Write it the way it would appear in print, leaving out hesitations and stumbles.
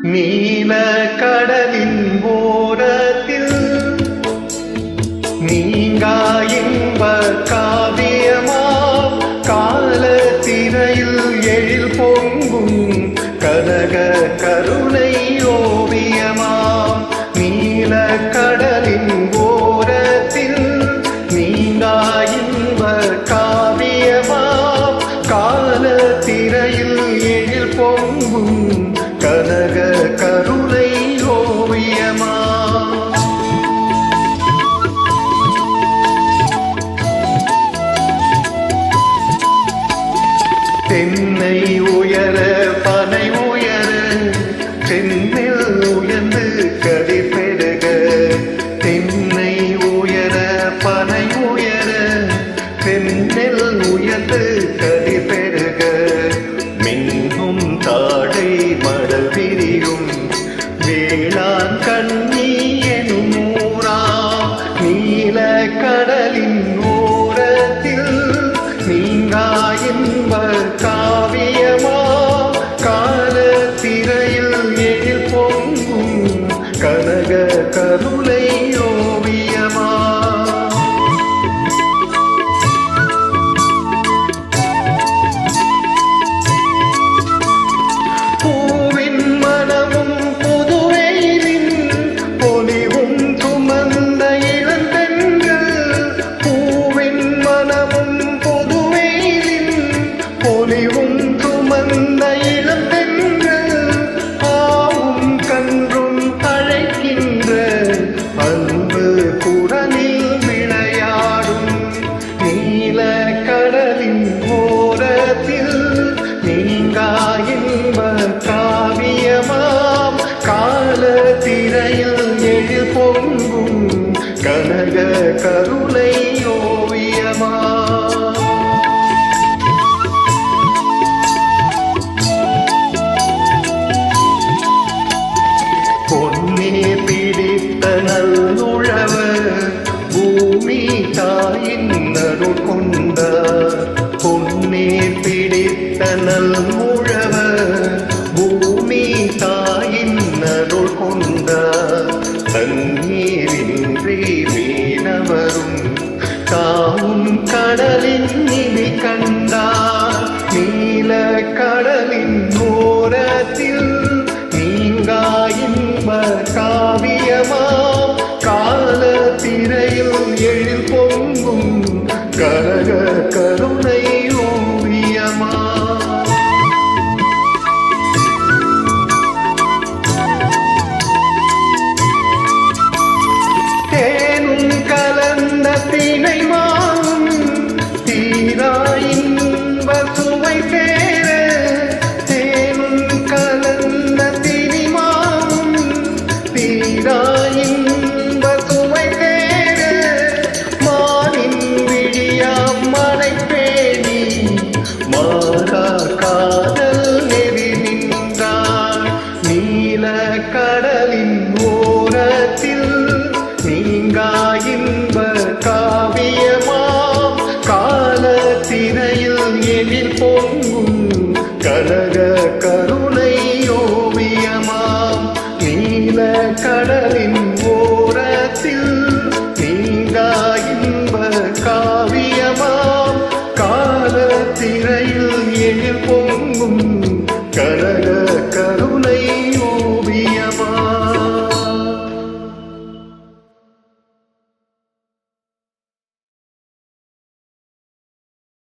நீல கடலின் ஓரத்தில் நீங்கா இன்ப காவியமா கால திரையில் எழில் பொங்கும் கனக கருணை ஓவியமாம். நீல கடலின் ஓரத்தில் நீங்கா இன்ப காவியமா கால திரையில் எழில் பொங்கும் கனக கருணை ஓவியமா. தென்னை உயர பனை உயர தென்னில் உயர்ந்து கதிர் பெருக தென்னை உயர பனை உயர தென்னில் உயர்ந்து கதிர் பெருக மின்னும் தாடை மடல் விரியும் வேளாண் கண்ணி எனும் ஊரா. நீல கடலின் ஓரத்தில் நீங்கா இன்ப காவியமா கால திரையில் எழில் பொங்கும் கனக கருணை ஓவியமா. பூவின் மனமும் புதுவெயிலின் பொலிவும் சுமந்த இளந்தென்றல் பூவின் மனமும் புதுவெயிலின் பொலிவும் சுமந்த இளந்தென்றல் ஆவும் கன்றும் அழைக்கின்ற அன்பு குரலில் விளையாடும். நீல கடலின் ஓரத்தில் நீங்கா இன்ப காவியமாம் கால திரையில் எழில் பொங்கும் கனக கருணை ஓவியமா. பொன்னே பிடித்த நல்லுழவ பூமி தாயின் அருள் கொண்டார். பொன்னே பிடித்த நல்லுழவ பூமி தாயின் அருள் கொண்டார். தண்ணீரின்றி மீனவரும் தாவும் கடலின் நிதி கண்டார். நீல கடலின் ஓரத்தில் நீங்கா இன்ப காவியமா கால திரையில் எழில் பொங்கும் கனக கருணை ஓவியமா. தேனும் கலந்த தினை மாவும் தீரா இன்ப சுவை சேர தேனும் கலந்த தினை மாவும் தீரா இன்ப சுவை சேர மானின் விழியாம் மலை பேணி மாறா காதல் நெறி நின்றார். நீல கடலின் ஓரத்தில் நீங்கா இன்ப காவியமா கால திரையில் எழில் பொங்கும் கனக கருணை ஓவியமாம். நீல கடலின் ஓரத்தில் நீங்கா இன்ப காவியமாம் கால திரையில் எழில் பொங்கும் கனக